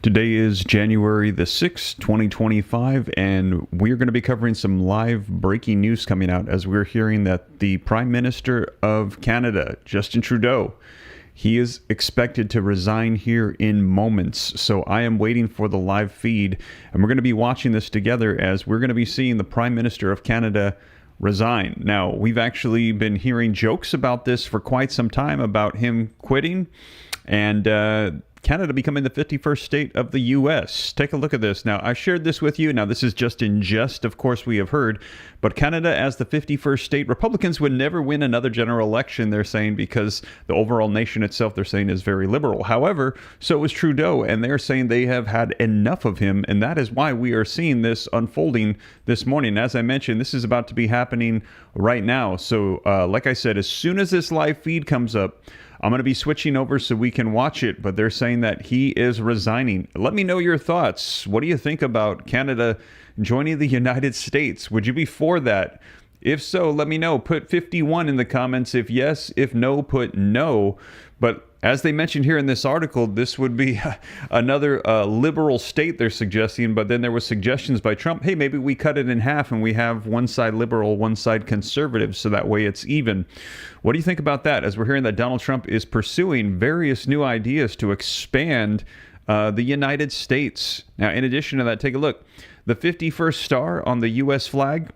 Today is January the 6th, 2025, and we're going to be covering some live breaking news coming out as we're hearing that the Prime Minister of Canada, Justin Trudeau, he is expected to resign here in moments. So I am waiting for the live feed, and we're going to be watching this together as we're going to be seeing the Prime Minister of Canada resign. Now, we've actually been hearing jokes about this for quite some time about him quitting, and Canada becoming the 51st state of the U.S. Take a look at this. Now, I shared this with you. Now, this is just in jest, of course, we have heard. But Canada as the 51st state, Republicans would never win another general election, they're saying, because the overall nation itself, they're saying, is very liberal. However, so is Trudeau, and they're saying they have had enough of him, and that is why we are seeing this unfolding this morning. As I mentioned, this is about to be happening right now. So, like I said, as soon as this live feed comes up, I'm going to be switching over so we can watch it, but they're saying that he is resigning. Let me know your thoughts. What do you think about Canada joining the United States? Would you be for that? If so, let me know. Put 51 in the comments if yes. If no, put no. But as they mentioned here in this article, this would be another liberal state they're suggesting. But then there were suggestions by Trump, hey, maybe we cut it in half and we have one side liberal, one side conservative, so that way it's even. What do you think about that? As we're hearing that Donald Trump is pursuing various new ideas to expand the United States. Now, in addition to that, take a look. The 51st star on the U.S. flag,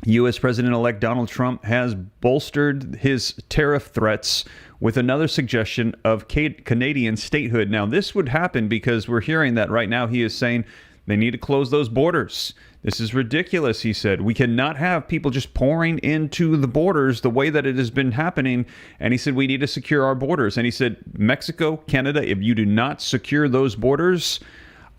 U.S. President-elect Donald Trump has bolstered his tariff threats with another suggestion of Canadian statehood. Now, this would happen because we're hearing that right now he is saying they need to close those borders. This is ridiculous, he said. We cannot have people just pouring into the borders the way that it has been happening. And he said we need to secure our borders. And he said, Mexico, Canada, if you do not secure those borders,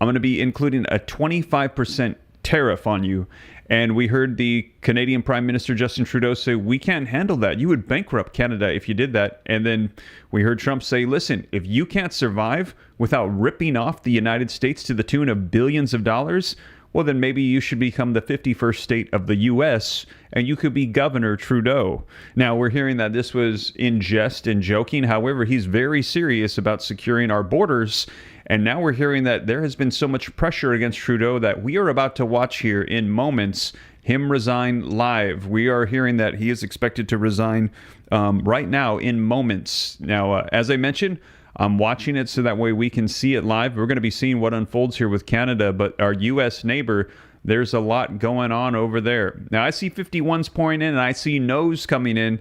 I'm going to be including a 25% tariff on you. And we heard the Canadian Prime Minister Justin Trudeau say, we can't handle that. You would bankrupt Canada if you did that. And then we heard Trump say, listen, if you can't survive without ripping off the United States to the tune of billions of dollars, well, then maybe you should become the 51st state of the U.S. and you could be Governor Trudeau. Now, we're hearing that this was in jest and joking. However, he's very serious about securing our borders. And now we're hearing that there has been so much pressure against Trudeau that we are about to watch here in moments him resign live. We are hearing that he is expected to resign right now in moments. Now, as I mentioned, I'm watching it so that way we can see it live. We're going to be seeing what unfolds here with Canada, but our U.S. neighbor, there's a lot going on over there. Now, I see 51s pouring in, and I see no's coming in.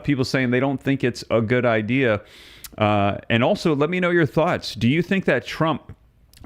People saying they don't think it's a good idea. And also, let me know your thoughts. Do you think that Trump,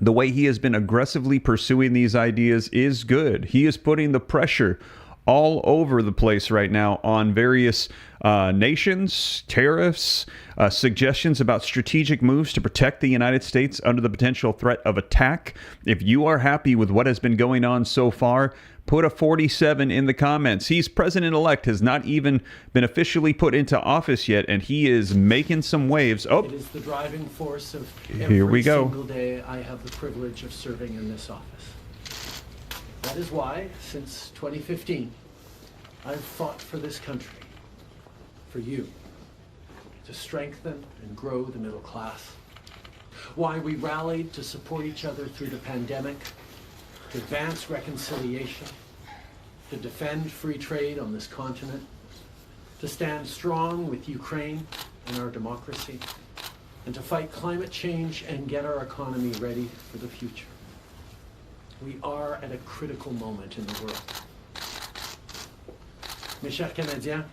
the way he has been aggressively pursuing these ideas, is good? He is putting the pressure all over the place right now on various nations, tariffs, suggestions about strategic moves to protect the United States under the potential threat of attack. If you are happy with what has been going on so far, put a 47 in the comments. He's president-elect, has not even been officially put into office yet, and he is making some waves. Oh, it is the driving force of here we go. Every single day I have the privilege of serving in this office. That is why, since 2015, I've fought for this country, for you, to strengthen and grow the middle class. Why we rallied to support each other through the pandemic, to advance reconciliation, to defend free trade on this continent, to stand strong with Ukraine and our democracy, and to fight climate change and get our economy ready for the future. We are at a critical moment in the world. Mes chers Canadiens,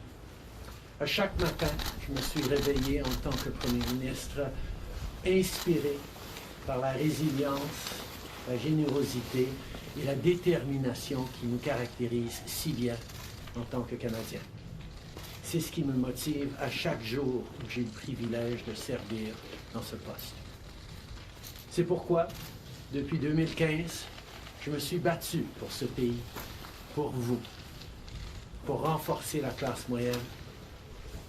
à chaque matin, je me suis réveillé en tant que Premier ministre, inspiré par la résilience, la générosité et la détermination qui nous caractérisent si bien en tant que Canadiens. C'est ce qui me motive à chaque jour où j'ai le privilège de servir dans ce poste. C'est pourquoi, depuis 2015, je me suis battu pour ce pays, pour vous, pour renforcer la classe moyenne.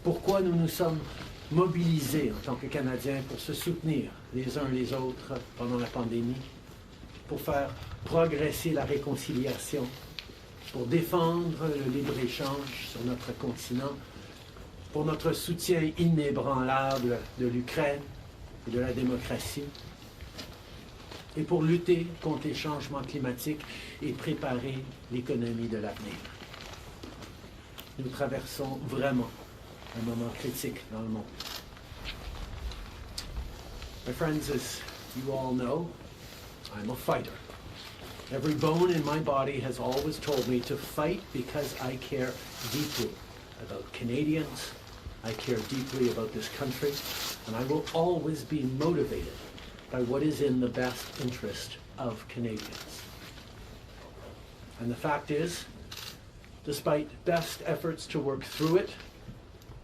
Pourquoi nous nous sommes mobilisés en tant que Canadiens pour se soutenir les uns les autres pendant la pandémie, pour faire progresser la réconciliation, pour défendre le libre-échange sur notre continent, pour notre soutien inébranlable de l'Ukraine et de la démocratie, et pour lutter contre les changements climatiques et préparer l'économie de l'avenir. Nous traversons vraiment un moment critique dans le monde. My friends, as you all know, I'm a fighter. Every bone in my body has always told me to fight because I care deeply about Canadians, I care deeply about this country, and I will always be motivated by what is in the best interest of Canadians. And the fact is, despite best efforts to work through it,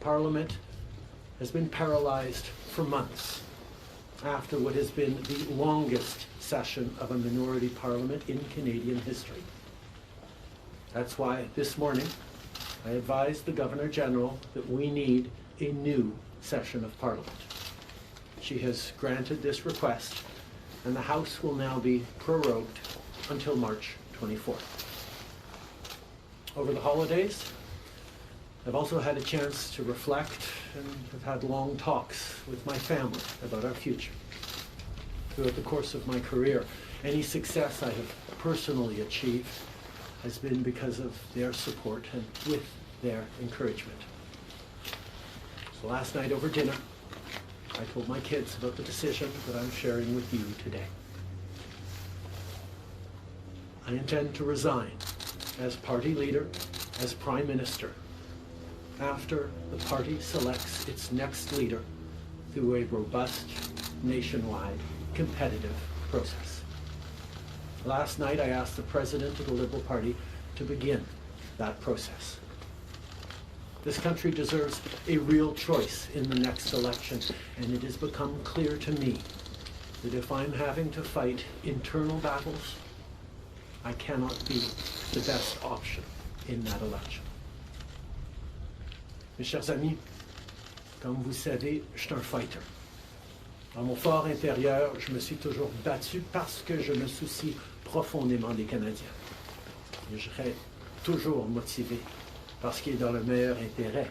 Parliament has been paralyzed for months after what has been the longest session of a minority parliament in Canadian history. That's why this morning I advised the Governor-General that we need a new session of Parliament. She has granted this request, and the House will now be prorogued until March 24th. Over the holidays, I've also had a chance to reflect and have had long talks with my family about our future. Throughout the course of my career, any success I have personally achieved has been because of their support and with their encouragement. So last night over dinner, I told my kids about the decision that I'm sharing with you today. I intend to resign as party leader, as Prime Minister, after the party selects its next leader through a robust, nationwide, competitive process. Last night I asked the President of the Liberal Party to begin that process. This country deserves a real choice in the next election, and it has become clear to me that if I'm having to fight internal battles, I cannot be the best option in that election. Mes chers amis, comme vous savez, je suis un fighter. Dans mon fort intérieur, je me suis toujours battu parce que je me soucie profondément des Canadiens. Et je serai toujours motivé par ce qui est dans le meilleur intérêt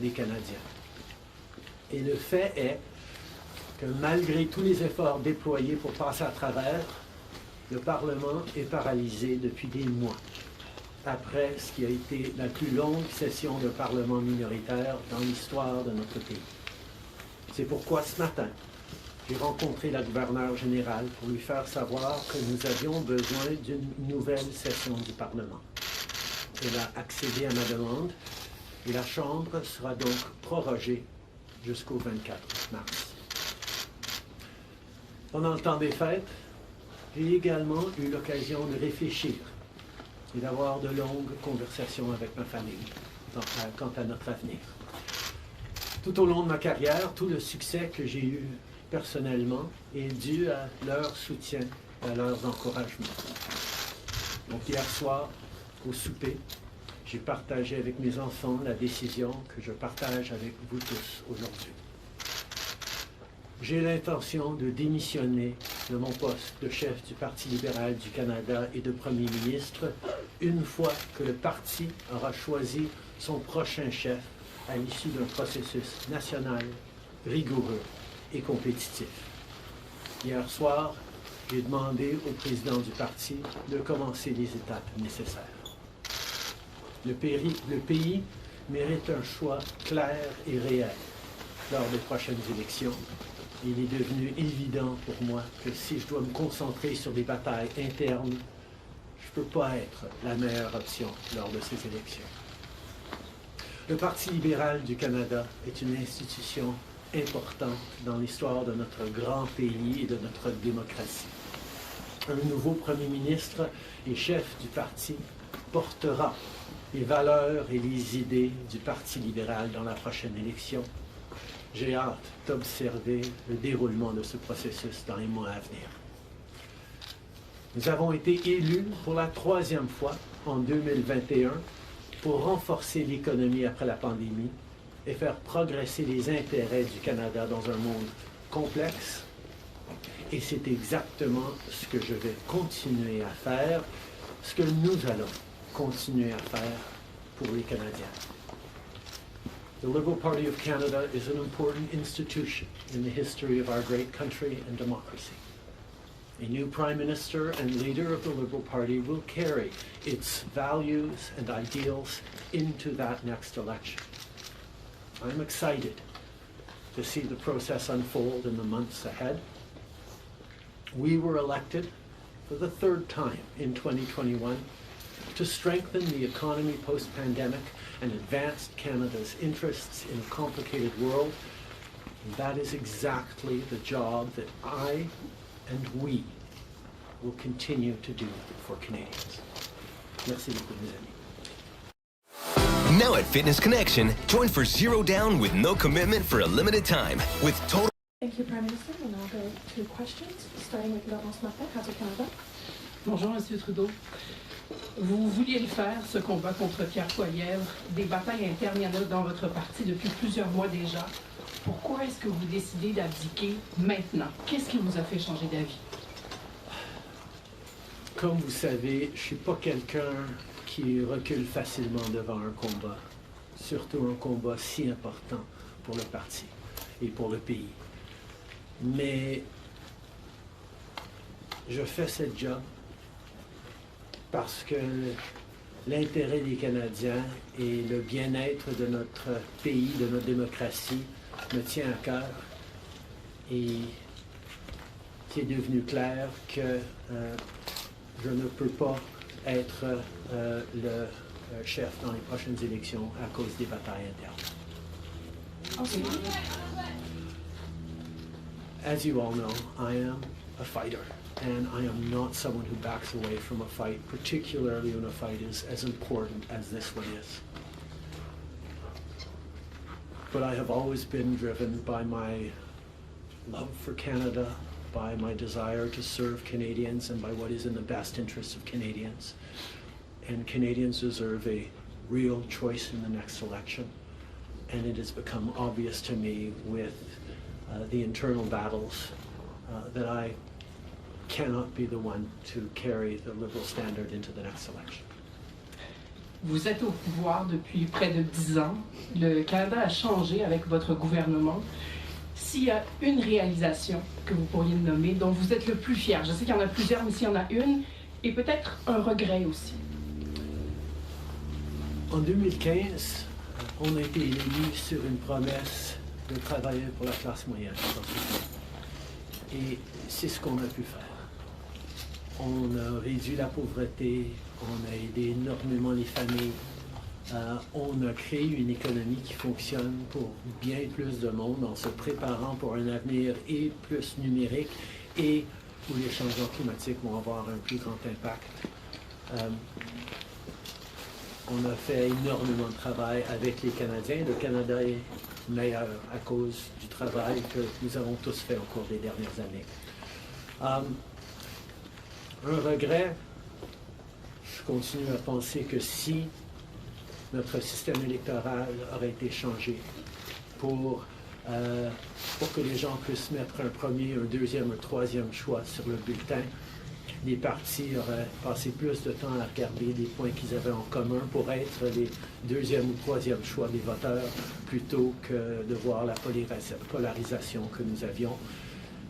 des Canadiens. Et le fait est que malgré tous les efforts déployés pour passer à travers, le Parlement est paralysé depuis des mois, après ce qui a été la plus longue session de Parlement minoritaire dans l'histoire de notre pays. C'est pourquoi ce matin, j'ai rencontré la gouverneure générale pour lui faire savoir que nous avions besoin d'une nouvelle session du Parlement. Elle a accédé à ma demande et la Chambre sera donc prorogée jusqu'au 24 mars. Pendant le temps des fêtes, j'ai également eu l'occasion de réfléchir et d'avoir de longues conversations avec ma famille quant à notre avenir. Tout au long de ma carrière, tout le succès que j'ai eu personnellement est dû à leur soutien, à leurs encouragements. Donc hier soir, au souper, j'ai partagé avec mes enfants la décision que je partage avec vous tous aujourd'hui. J'ai l'intention de démissionner de mon poste de chef du Parti libéral du Canada et de Premier ministre une fois que le parti aura choisi son prochain chef à l'issue d'un processus national, rigoureux et compétitif. Hier soir, j'ai demandé au président du parti de commencer les étapes nécessaires. Le pays mérite un choix clair et réel lors des prochaines élections. Il est devenu évident pour moi que si je dois me concentrer sur des batailles internes, je ne peux pas être la meilleure option lors de ces élections. Le Parti libéral du Canada est une institution importante dans l'histoire de notre grand pays et de notre démocratie. Un nouveau Premier ministre et chef du parti portera les valeurs et les idées du Parti libéral dans la prochaine élection. J'ai hâte d'observer le déroulement de ce processus dans les mois à venir. Nous avons été élus pour la 3e fois en 2021 pour renforcer l'économie après la pandémie et faire progresser les intérêts du Canada dans un monde complexe. Et c'est exactement ce que je vais continuer à faire, ce que nous allons continuer à faire pour les Canadiens. The Liberal Party of Canada is an important institution in the history of our great country and democracy. A new Prime Minister and leader of the Liberal Party will carry its values and ideals into that next election. I'm excited to see the process unfold in the months ahead. We were elected for the third time in 2021 to strengthen the economy post-pandemic and advance Canada's interests in a complicated world. And that is exactly the job that I and we will continue to do for Canadians. Merci beaucoup, mes amis. Now at Fitness Connection, join for Zero Down with no commitment for a limited time with total. Thank you, Prime Minister. We'll now go to questions, starting with Laurence Martin, Radio-Canada. Bonjour, Monsieur Trudeau. Vous vouliez le faire, ce combat contre Pierre Poilievre. Des batailles internes, il y en a dans votre parti depuis plusieurs mois déjà. Pourquoi est-ce que vous décidez d'abdiquer maintenant? Qu'est-ce qui vous a fait changer d'avis? Comme vous savez, je ne suis pas quelqu'un qui recule facilement devant un combat, surtout un combat si important pour le parti et pour le pays. Mais je fais ce job parce que l'intérêt des Canadiens et le bien-être de notre pays, de notre démocratie, me tient à cœur. Et c'est devenu clair que je ne peux pas être le chef dans les prochaines élections à cause des batailles internes. As you all know, I am a fighter, and I am not someone who backs away from a fight, particularly when a fight is as important as this one is. But I have always been driven by my love for Canada, by my desire to serve Canadians, and by what is in the best interests of Canadians. And Canadians deserve a real choice in the next election. And it has become obvious to me with the internal battles that I cannot be the one to carry the Liberal standard into the next election. Vous êtes au pouvoir depuis près de 10 ans. Le Canada a changé avec votre gouvernement. S'il y a une réalisation que vous pourriez nommer, dont vous êtes le plus fier, je sais qu'il y en a plusieurs, mais s'il y en a une, et peut-être un regret aussi. En 2015, on a été élus sur une promesse de travailler pour la classe moyenne dans ce pays. Et c'est ce qu'on a pu faire. On a réduit la pauvreté, on a aidé énormément les familles, on a créé une économie qui fonctionne pour bien plus de monde en se préparant pour un avenir et plus numérique et où les changements climatiques vont avoir un plus grand impact. On a fait énormément de travail avec les Canadiens. Le Canada est meilleur à cause du travail que nous avons tous fait au cours des dernières années. Un regret, je continue à penser que si notre système électoral aurait été changé pour que les gens puissent mettre un premier, un deuxième, un troisième choix sur le bulletin, les partis auraient passé plus de temps à regarder les points qu'ils avaient en commun pour être les deuxième ou troisième choix des voteurs plutôt que de voir la polarisation que nous avions.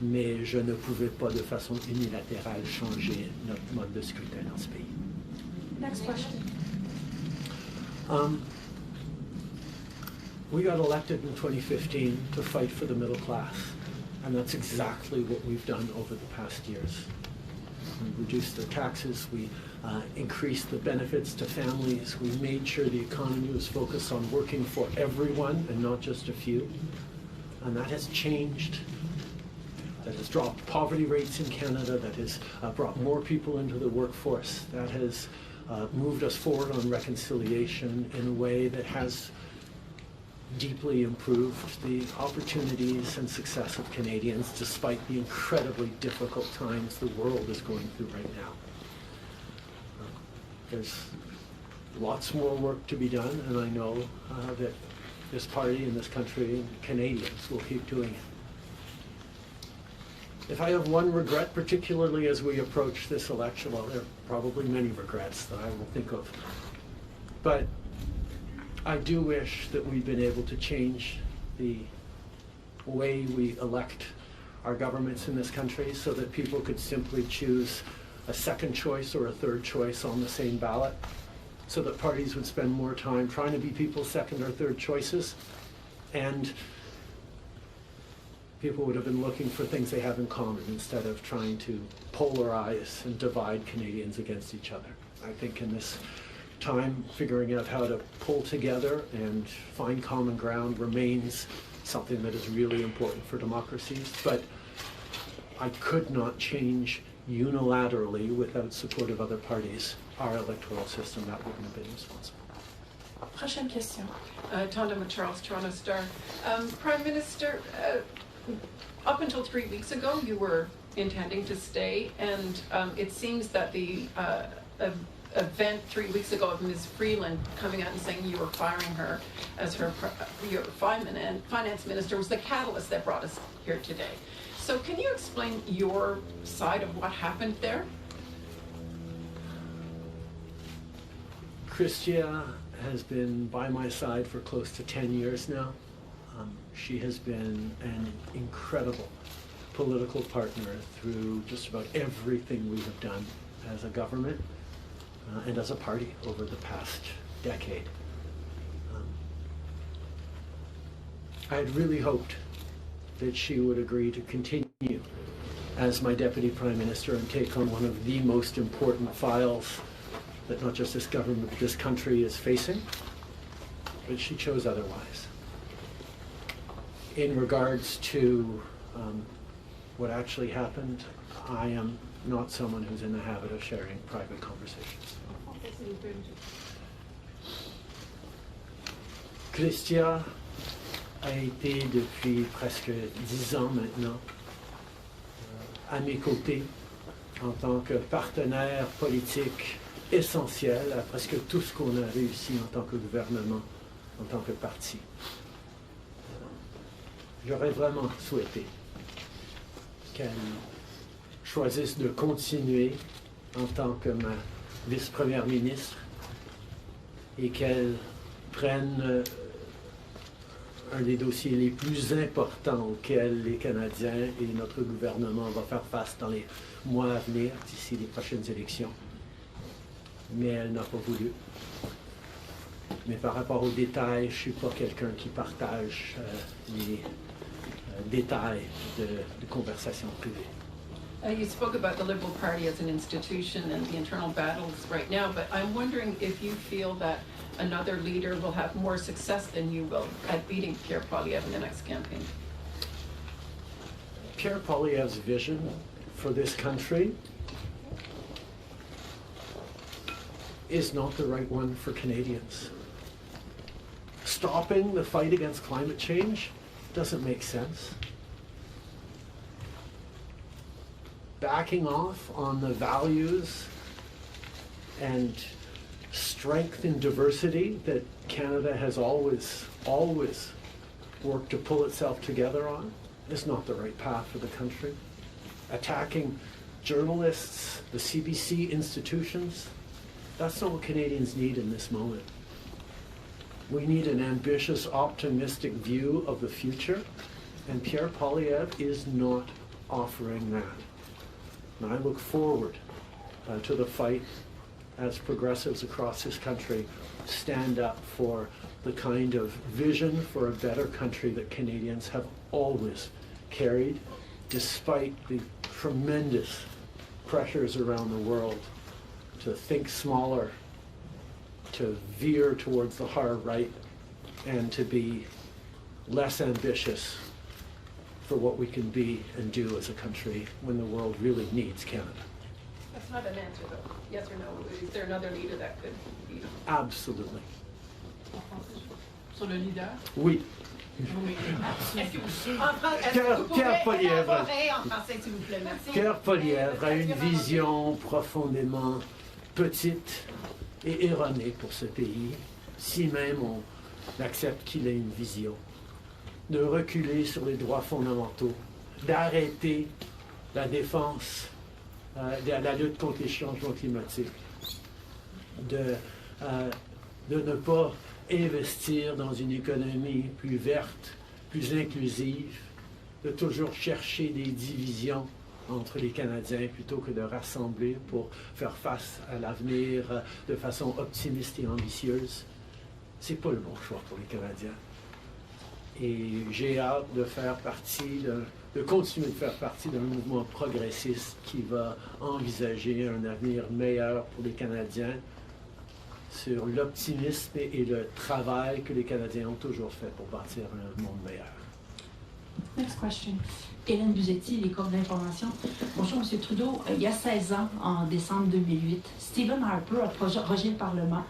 Mais je ne pouvais pas de façon unilatérale changer notre mode de scrutin dans ce pays. Next question. We got elected in 2015 to fight for the middle class, and that's exactly what we've done over the past years. We reduced the taxes, we increased the benefits to families, we made sure the economy was focused on working for everyone and not just a few, and that has changed. That has dropped poverty rates in Canada, that has brought more people into the workforce, that has moved us forward on reconciliation in a way that has deeply improved the opportunities and success of Canadians despite the incredibly difficult times the world is going through right now. There's lots more work to be done, and I know that this party and this country and Canadians will keep doing it. If I have one regret, particularly as we approach this election, well, there are probably many regrets that I will think of, but I do wish that we've been able to change the way we elect our governments in this country so that people could simply choose a second choice or a third choice on the same ballot, so that parties would spend more time trying to be people's second or third choices, and people would have been looking for things they have in common instead of trying to polarize and divide Canadians against each other. I think in this time, figuring out how to pull together and find common ground remains something that is really important for democracies, but I could not change unilaterally without support of other parties our electoral system. That wouldn't have been responsible. Prochaine question. Tonda Charles, Toronto Star. Prime Minister, up until 3 weeks ago, you were intending to stay, and it seems that the event 3 weeks ago of Ms. Freeland coming out and saying you were firing her as your finance minister was the catalyst that brought us here today. So can you explain your side of what happened there? Chrystia has been by my side for close to 10 years now. She has been an incredible political partner through just about everything we have done as a government and as a party over the past decade. I had really hoped that she would agree to continue as my Deputy Prime Minister and take on one of the most important files that not just this government, but this country is facing, but she chose otherwise. In regards to what actually happened, I am not someone who's in the habit of sharing private conversations. Chrystia a été depuis presque 10 ans maintenant à mes côtés en tant que partenaire politique essentiel à presque tout ce qu'on a réussi en tant que gouvernement, en tant que parti. J'aurais vraiment souhaité qu'elle choisisse de continuer en tant que ma vice-première ministre et qu'elle prenne un des dossiers les plus importants auxquels les Canadiens et notre gouvernement vont faire face dans les mois à venir, d'ici les prochaines élections. Mais elle n'a pas voulu. Mais par rapport aux détails, je ne suis pas quelqu'un qui partage les détails de conversations privées. You spoke about the Liberal Party as an institution and the internal battles right now, but I'm wondering if you feel that another leader will have more success than you will at beating Pierre Poilievre in the next campaign. Pierre Poilievre's vision for this country is not the right one for Canadians. Stopping the fight against climate change doesn't make sense. Backing off on the values and strength in diversity that Canada has always worked to pull itself together on is not the right path for the country. Attacking journalists, the CBC institutions, that's not what Canadians need in this moment. We need an ambitious, optimistic view of the future, and Pierre Poilievre is not offering that. And I look forward to the fight as progressives across this country stand up for the kind of vision for a better country that Canadians have always carried, despite the tremendous pressures around the world to think smaller, to veer towards the hard right, and to be less ambitious for what we can be and do as a country when the world really needs Canada. That's not an answer, though. Yes or no? Is there another leader that could be? Absolutely. Sur le leader? Oui. Pierre Poilievre. Pierre Poilievre a une vision profondément petite et erronée pour ce pays, si même on accepte qu'il ait une vision, de reculer sur les droits fondamentaux, d'arrêter la défense, la lutte contre les changements climatiques, de ne pas investir dans une économie plus verte, plus inclusive, de toujours chercher des divisions entre les Canadiens plutôt que de rassembler pour faire face à l'avenir de façon optimiste et ambitieuse. C'est pas le bon choix pour les Canadiens. Et j'ai hâte de faire partie, de continuer de faire partie d'un mouvement progressiste qui va envisager un avenir meilleur pour les Canadiens sur l'optimisme et le travail que les Canadiens ont toujours fait pour bâtir un monde meilleur. Next question. Hélène Buzetti, les corps d'information. Bonjour, M. Trudeau. Il y a 16 ans, en décembre 2008, Stephen Harper a rejeté le Parlement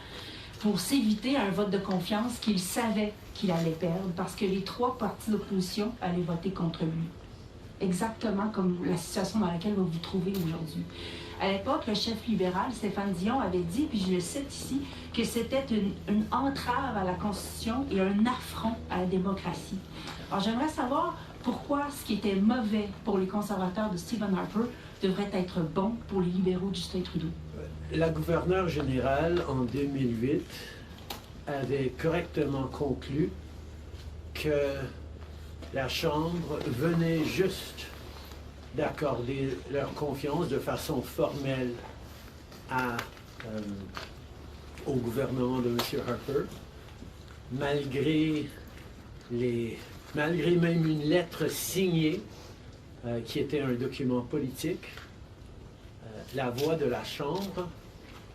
pour s'éviter un vote de confiance qu'il savait qu'il allait perdre parce que les 3 partis d'opposition allaient voter contre lui. Exactement comme la situation dans laquelle vous vous trouvez aujourd'hui. À l'époque, le chef libéral, Stéphane Dion, avait dit, puis je le cite ici, que c'était une entrave à la Constitution et un affront à la démocratie. Alors j'aimerais savoir pourquoi ce qui était mauvais pour les conservateurs de Stephen Harper devrait être bon pour les libéraux de Justin Trudeau. La gouverneure générale, en 2008, avait correctement conclu que la Chambre venait juste d'accorder leur confiance de façon formelle au gouvernement de M. Harper, malgré même une lettre signée qui était un document politique. La voix de la Chambre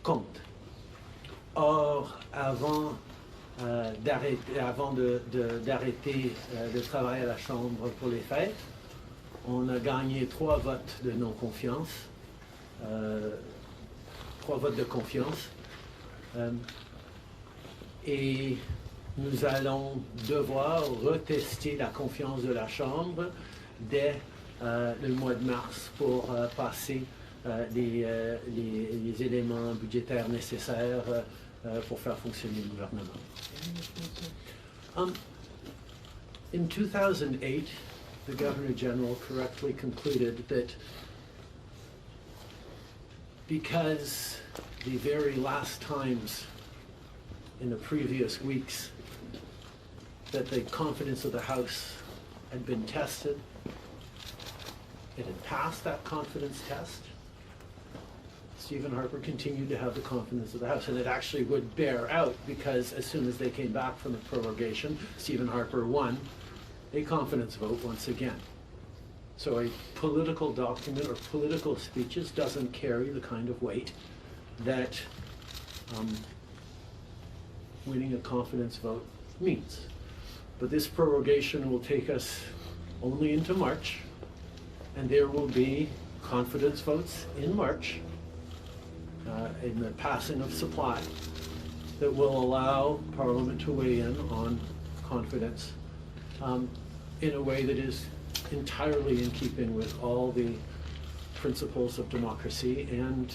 compte. Or, avant d'arrêter le travail à la Chambre pour les fêtes, on a gagné 3 votes de non-confiance, 3 votes de confiance, et nous allons devoir retester la confiance de la Chambre dès le mois de mars pour passer les éléments budgétaires nécessaires pour faire fonctionner le gouvernement. In 2008, the Governor General correctly concluded that because the very last times in the previous weeks that the confidence of the House had been tested, it had passed that confidence test. Stephen Harper continued to have the confidence of the House, and it actually would bear out because as soon as they came back from the prorogation, Stephen Harper won a confidence vote once again. So a political document or political speeches doesn't carry the kind of weight that winning a confidence vote means. But this prorogation will take us only into March, and there will be confidence votes in March in the passing of supply that will allow Parliament to weigh in on confidence in a way that is entirely in keeping with all the principles of democracy and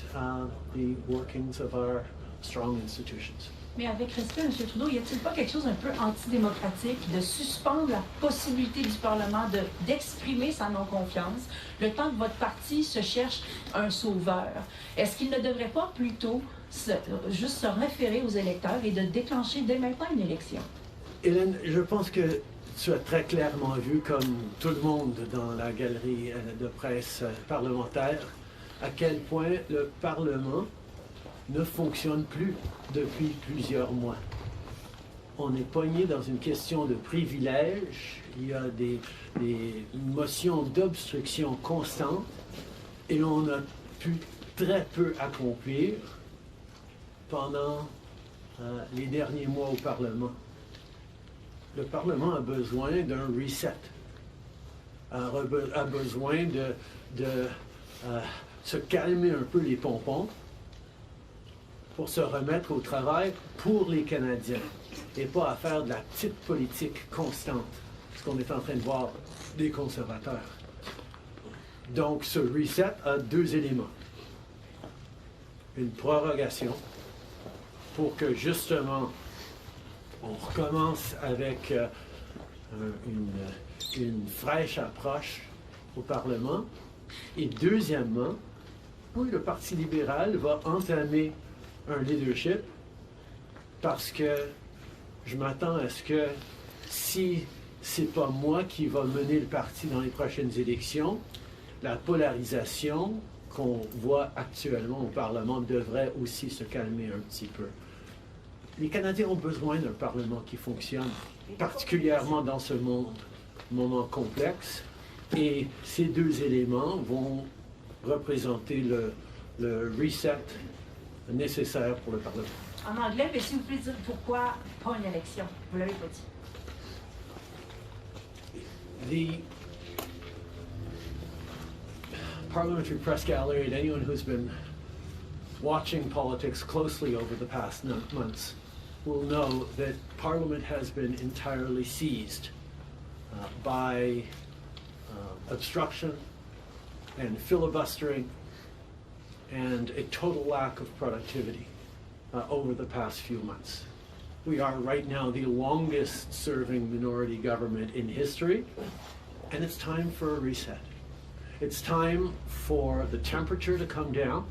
the workings of our strong institutions. Mais avec respect, M. Trudeau, y a-t-il pas quelque chose un peu antidémocratique de suspendre la possibilité du Parlement d'exprimer sa non-confiance le temps que votre parti se cherche un sauveur? Est-ce qu'il ne devrait pas plutôt juste se référer aux électeurs et de déclencher dès maintenant une élection? Hélène, je pense que tu as très clairement vu, comme tout le monde dans la galerie de presse parlementaire, à quel point le Parlement ne fonctionne plus depuis plusieurs mois. On est pogné dans une question de privilège, il y a des motions d'obstruction constantes et on a pu très peu accomplir pendant les derniers mois au Parlement. Le Parlement a besoin d'un reset, a besoin de se calmer un peu les pompons pour se remettre au travail pour les Canadiens et pas à faire de la petite politique constante, ce qu'on est en train de voir des conservateurs. Donc ce reset a 2 éléments. Une prorogation pour que justement on recommence avec une fraîche approche au Parlement. Et deuxièmement, oui, le Parti libéral va entamer un leadership parce que je m'attends à ce que si c'est pas moi qui va mener le parti dans les prochaines élections. La polarisation qu'on voit actuellement au Parlement devrait aussi se calmer un petit peu. Les Canadiens ont besoin d'un Parlement qui fonctionne, particulièrement dans ce moment complexe. Et ces deux éléments vont représenter le reset nécessaire pour le Parlement. En anglais, mais si vous pouvez dire pourquoi pas une élection? Vous l'avez pas dit. The parliamentary press gallery and anyone who's been watching politics closely over the past months will know that Parliament has been entirely seized by obstruction and filibustering and a total lack of productivity over the past few months. We are right now the longest serving minority government in history, and it's time for a reset. It's time for the temperature to come down,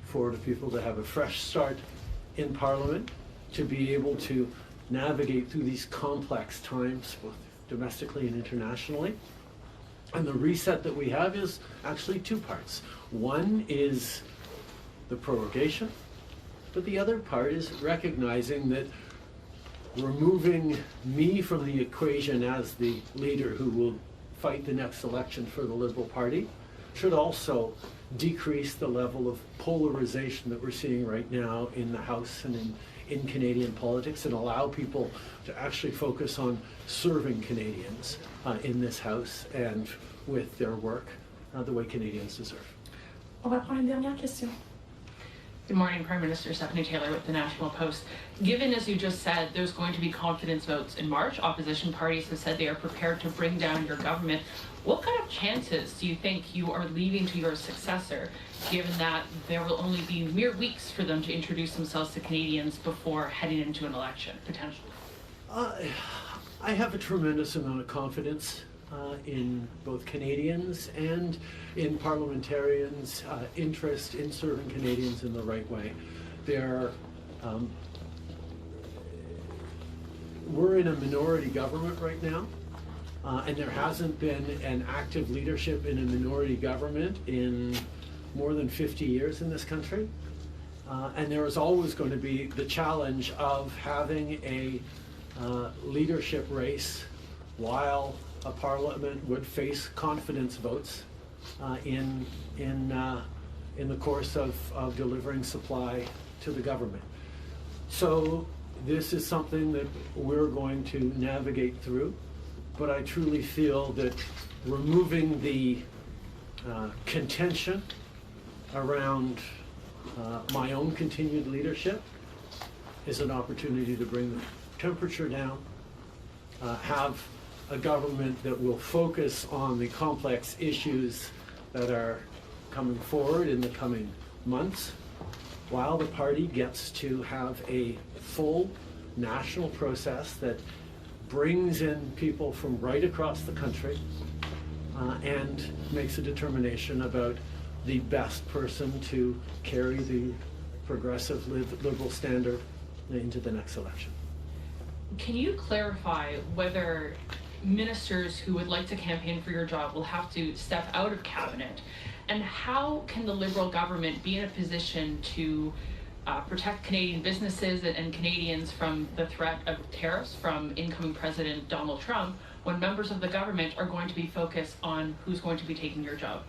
for the people to have a fresh start in Parliament, to be able to navigate through these complex times, both domestically and internationally. And the reset that we have is actually two parts. One is the prorogation, but the other part is recognizing that removing me from the equation as the leader who will fight the next election for the Liberal Party should also decrease the level of polarization that we're seeing right now in the House and in Canadian politics, and allow people to actually focus on serving Canadians in this House and with their work the way Canadians deserve. On va prendre une dernière question. Good morning, Prime Minister. Stephanie Taylor with the National Post. Given, as you just said, there's going to be confidence votes in March, opposition parties have said they are prepared to bring down your government. What kind of chances do you think you are leaving to your successor, given that there will only be mere weeks for them to introduce themselves to Canadians before heading into an election, potentially? I have a tremendous amount of confidence in both Canadians and in parliamentarians' interest in serving Canadians in the right way. We're in a minority government right now, and there hasn't been an active leadership in a minority government in more than 50 years in this country. And there is always going to be the challenge of having a leadership race while a parliament would face confidence votes in the course of delivering supply to the government. So this is something that we're going to navigate through, but I truly feel that removing the contention around my own continued leadership is an opportunity to bring the temperature down, have a government that will focus on the complex issues that are coming forward in the coming months, while the party gets to have a full national process that brings in people from right across the country and makes a determination about the best person to carry the progressive liberal standard into the next election. Can you clarify whether ministers who would like to campaign for your job will have to step out of cabinet? And how can the Liberal government be in a position to protect Canadian businesses and Canadians from the threat of tariffs from incoming President Donald Trump when members of the government are going to be focused on who's going to be taking your job?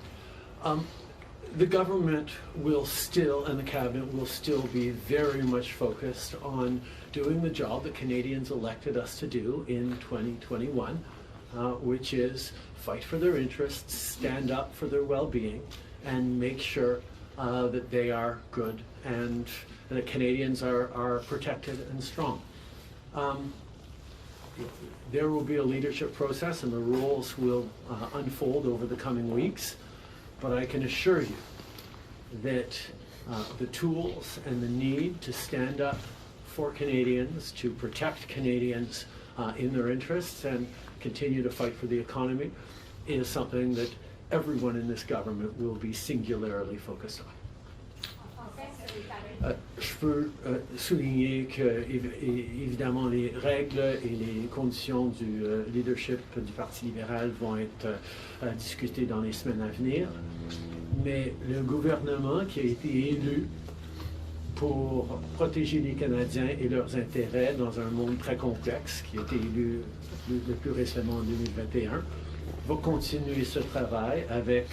The government will still, and the cabinet will still be very much focused on doing the job that Canadians elected us to do in 2021, which is fight for their interests, stand up for their well-being, and make sure that they are good and that Canadians are protected and strong. There will be a leadership process and the roles will unfold over the coming weeks. But I can assure you that the tools and the need to stand up for Canadians, to protect Canadians in their interests and continue to fight for the economy is something that everyone in this government will be singularly focused on. Je peux souligner que, évidemment, les règles et les conditions du leadership du Parti libéral vont être discutées dans les semaines à venir. Mais le gouvernement qui a été élu pour protéger les Canadiens et leurs intérêts dans un monde très complexe, qui a été élu le plus récemment en 2021, va continuer ce travail avec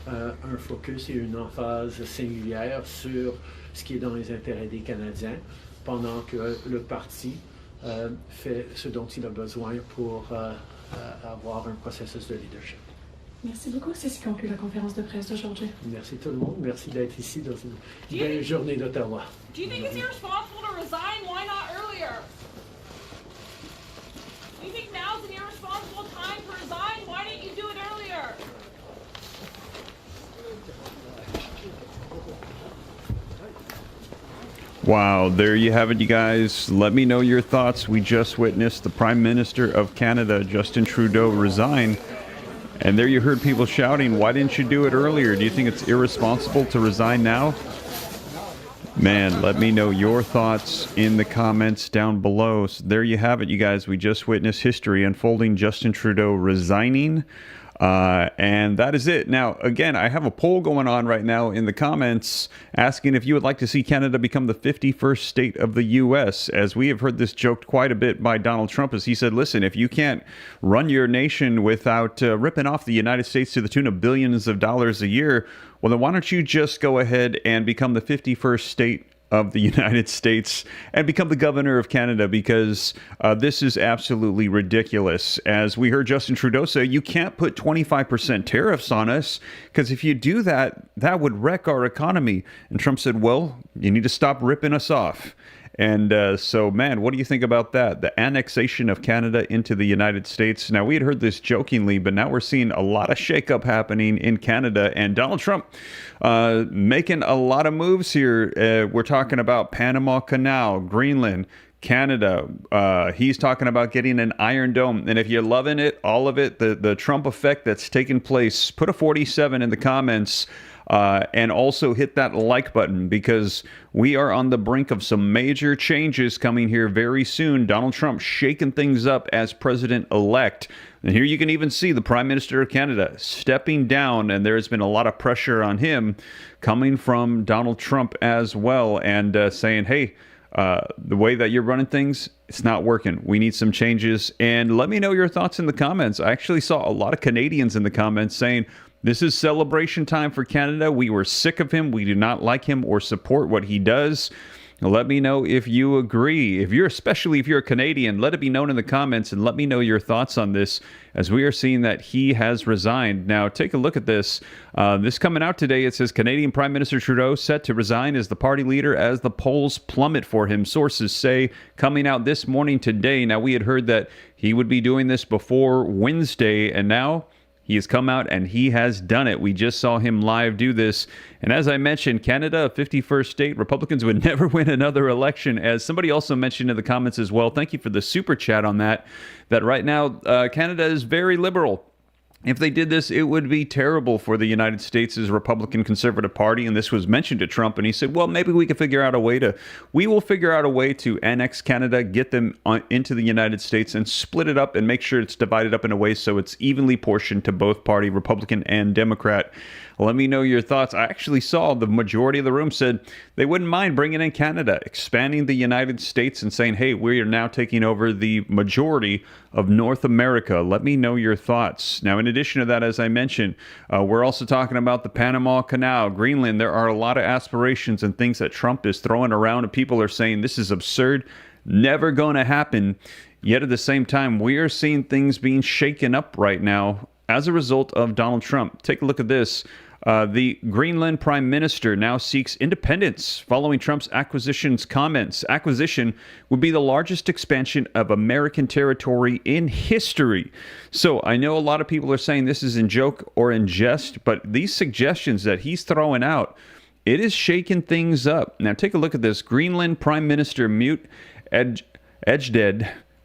un focus et une emphase singulière sur ce qui est dans les intérêts des Canadiens, pendant que le parti fait ce dont il a besoin pour avoir un processus de leadership. Merci beaucoup. C'est ce qui conclut la conférence de presse d'aujourd'hui. Merci tout le monde. Merci d'être ici dans une belle journée d'Ottawa. Do you think it's irresponsible to resign? Why not earlier? Do you think now's an irresponsible time to resign? Why didn't you do it earlier? Wow, there you have it, you guys. Let me know your thoughts. We just witnessed the Prime Minister of Canada, Justin Trudeau, resign. And there you heard people shouting, why didn't you do it earlier? Do you think it's irresponsible to resign now? Man, let me know your thoughts in the comments down below. So there you have it, you guys. We just witnessed history unfolding. Justin Trudeau resigning. And that is it. Now, again, I have a poll going on right now in the comments asking if you would like to see Canada become the 51st state of the U.S., as we have heard this joked quite a bit by Donald Trump, as he said, listen, if you can't run your nation without ripping off the United States to the tune of billions of dollars a year, well, then why don't you just go ahead and become the 51st state of the United States and become the governor of Canada, because this is absolutely ridiculous. As we heard Justin Trudeau say, you can't put 25% tariffs on us, because if you do that, that would wreck our economy. And Trump said, well, you need to stop ripping us off. And so, man, what do you think about that? The annexation of Canada into the United States. Now, we had heard this jokingly, but now we're seeing a lot of shakeup happening in Canada. And Donald Trump making a lot of moves here. We're talking about Panama Canal, Greenland, Canada. He's talking about getting an Iron Dome. And if you're loving it, all of it, the Trump effect that's taking place, put a 47 in the comments. And also hit that like button, because we are on the brink of some major changes coming here very soon. Donald Trump shaking things up as president-elect. And here you can even see the Prime Minister of Canada stepping down, and there has been a lot of pressure on him coming from Donald Trump as well, and saying, hey, the way that you're running things, it's not working. We need some changes. And let me know your thoughts in the comments. I actually saw a lot of Canadians in the comments saying, this is celebration time for Canada. We were sick of him. We do not like him or support what he does. Let me know if you agree. Especially if you're a Canadian, let it be known in the comments, and let me know your thoughts on this, as we are seeing that he has resigned. Now, take a look at this. This coming out today, it says Canadian Prime Minister Trudeau set to resign as the party leader as the polls plummet for him. Sources say coming out this morning today. Now, we had heard that he would be doing this before Wednesday, and now he has come out and he has done it. We just saw him live do this. And as I mentioned, Canada, a 51st state, Republicans would never win another election. As somebody also mentioned in the comments as well, thank you for the super chat on that right now Canada is very liberal. If they did this, it would be terrible for the United States' Republican Conservative Party. And this was mentioned to Trump, and he said, well, maybe we will figure out a way to annex Canada, get them into the United States, and split it up and make sure it's divided up in a way so it's evenly portioned to both party, Republican and Democrat. Let me know your thoughts. I actually saw the majority of the room said they wouldn't mind bringing in Canada, expanding the United States, and saying, hey, we are now taking over the majority of North America. Let me know your thoughts. Now, in addition to that, as I mentioned, we're also talking about the Panama Canal, Greenland. There are a lot of aspirations and things that Trump is throwing around, and people are saying this is absurd, never going to happen. Yet at the same time, we are seeing things being shaken up right now as a result of Donald Trump. Take a look at this. The Greenland Prime Minister now seeks independence following Trump's acquisitions comments. Acquisition would be the largest expansion of American territory in history. So I know a lot of people are saying this is in joke or in jest, but these suggestions that he's throwing out, it is shaking things up. Now take a look at this. Greenland Prime Minister Mute Edged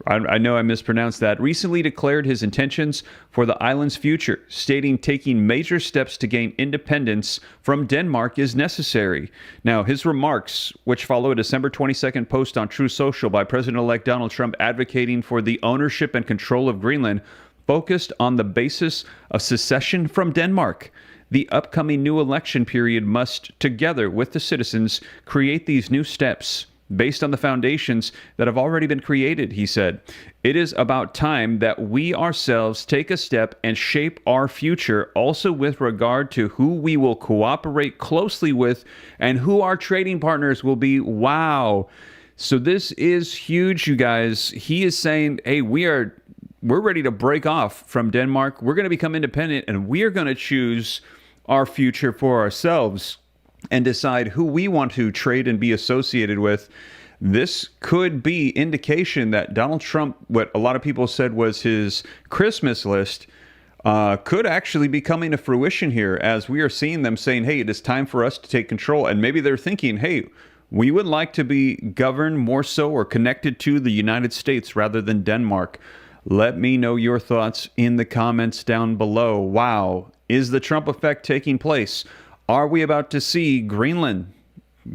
I know I mispronounced that, recently declared his intentions for the island's future, stating taking major steps to gain independence from Denmark is necessary. Now, his remarks, which follow a December 22nd post on True Social by President-elect Donald Trump advocating for the ownership and control of Greenland, focused on the basis of secession from Denmark. The upcoming new election period must, together with the citizens, create these new steps based on the foundations that have already been created, he said. It is about time that we ourselves take a step and shape our future, also with regard to who we will cooperate closely with and who our trading partners will be. Wow. So this is huge, you guys. He is saying, hey, we're ready to break off from Denmark. We're going to become independent, and we are going to choose our future for ourselves and decide who we want to trade and be associated with. This could be indication that Donald Trump, what a lot of people said was his Christmas list, could actually be coming to fruition here, as we are seeing them saying, hey, it is time for us to take control. And maybe they're thinking, hey, we would like to be governed more so or connected to the United States rather than Denmark. Let me know your thoughts in the comments down below. Wow. Is the Trump effect taking place? Are we about to see Greenland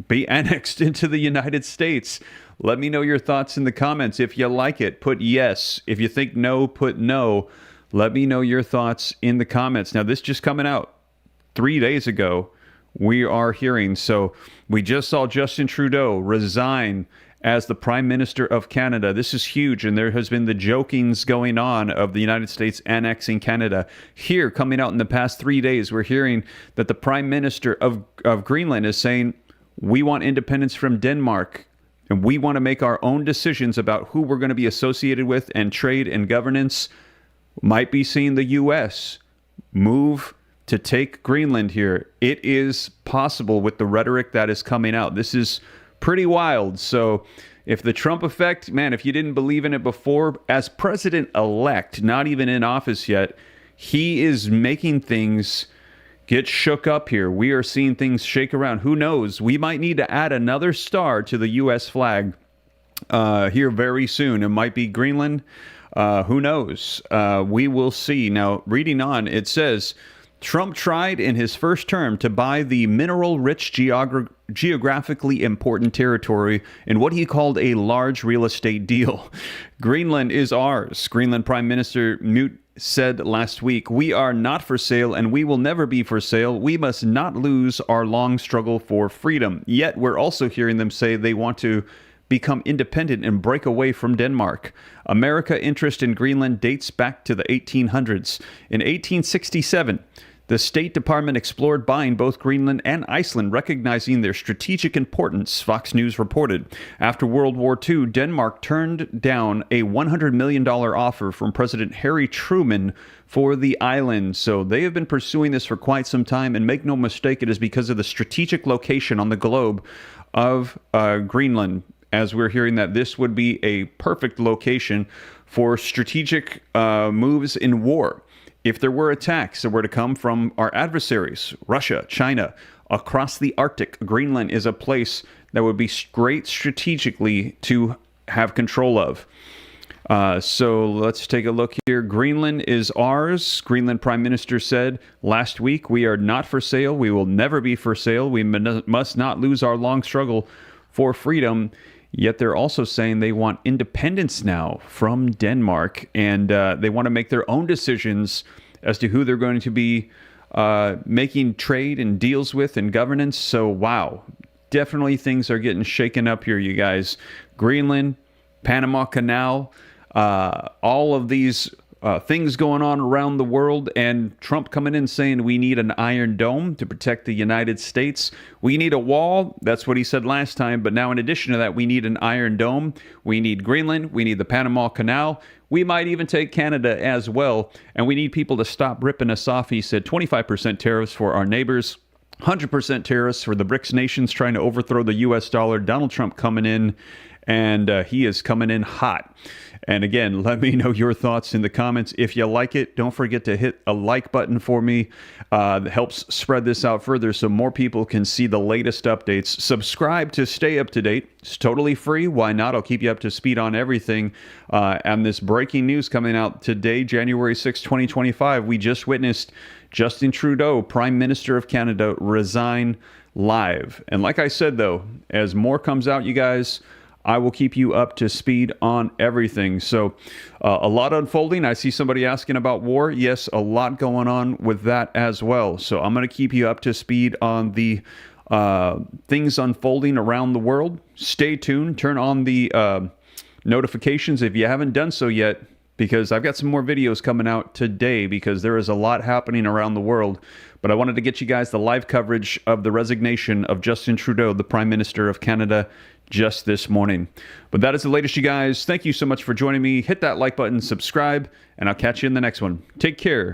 be annexed into the United States? Let me know your thoughts in the comments. If you like it, put yes. If you think no, put no. Let me know your thoughts in the comments. Now, this just coming out 3 days ago, we are hearing. So we just saw Justin Trudeau resign as the Prime Minister of Canada. This is huge, and there has been the jokings going on of the United States annexing Canada. Here, coming out in the past 3 days, we're hearing that the Prime Minister of Greenland is saying, we want independence from Denmark, and we want to make our own decisions about who we're going to be associated with, and trade and governance. Might be seeing the U.S. move to take Greenland here. It is possible with the rhetoric that is coming out. This is pretty wild. So if the Trump effect, man, if you didn't believe in it before, as president-elect, not even in office yet, he is making things get shook up here. We are seeing things shake around. Who knows? We might need to add another star to the U.S. flag here very soon. It might be Greenland. Who knows? We will see. Now, reading on, it says, Trump tried in his first term to buy the mineral-rich geographically important territory in what he called a large real estate deal. Greenland is ours. Greenland Prime Minister Mute said last week, we are not for sale and we will never be for sale. We must not lose our long struggle for freedom. Yet we're also hearing them say they want to become independent and break away from Denmark. America's interest in Greenland dates back to the 1800s. In 1867, the State Department explored buying both Greenland and Iceland, recognizing their strategic importance, Fox News reported. After World War II, Denmark turned down a $100 million offer from President Harry Truman for the island. So they have been pursuing this for quite some time, and make no mistake, it is because of the strategic location on the globe of Greenland, as we're hearing that this would be a perfect location for strategic moves in war. If there were attacks that were to come from our adversaries, Russia, China, across the Arctic, Greenland is a place that would be great strategically to have control of. So let's take a look here. Greenland is ours. Greenland Prime Minister said last week, we are not for sale. We will never be for sale. We must not lose our long struggle for freedom. Yet they're also saying they want independence now from Denmark, and they want to make their own decisions as to who they're going to be making trade and deals with and governance. So, wow, definitely things are getting shaken up here, you guys. Greenland, Panama Canal, all of these things going on around the world, and Trump coming in saying we need an Iron Dome to protect the United States. We need a wall. That's what he said last time. But now in addition to that, we need an Iron Dome. We need Greenland. We need the Panama Canal. We might even take Canada as well. And we need people to stop ripping us off. He said 25% tariffs for our neighbors, 100% tariffs for the BRICS nations trying to overthrow the U.S. dollar. Donald Trump coming in, and he is coming in hot. And again, let me know your thoughts in the comments. If you like it, don't forget to hit a like button for me. It helps spread this out further so more people can see the latest updates. Subscribe to stay up to date. It's totally free. Why not? I'll keep you up to speed on everything. And this breaking news coming out today, January 6, 2025, we just witnessed Justin Trudeau, Prime Minister of Canada, resign live. And like I said, though, as more comes out, you guys, I will keep you up to speed on everything. So a lot unfolding. I see somebody asking about war. Yes, a lot going on with that as well. So I'm going to keep you up to speed on the things unfolding around the world. Stay tuned. Turn on the notifications if you haven't done so yet, because I've got some more videos coming out today because there is a lot happening around the world. But I wanted to get you guys the live coverage of the resignation of Justin Trudeau, the Prime Minister of Canada, just this morning. But that is the latest, you guys. Thank you so much for joining me. Hit that like button, subscribe, and I'll catch you in the next one. Take care.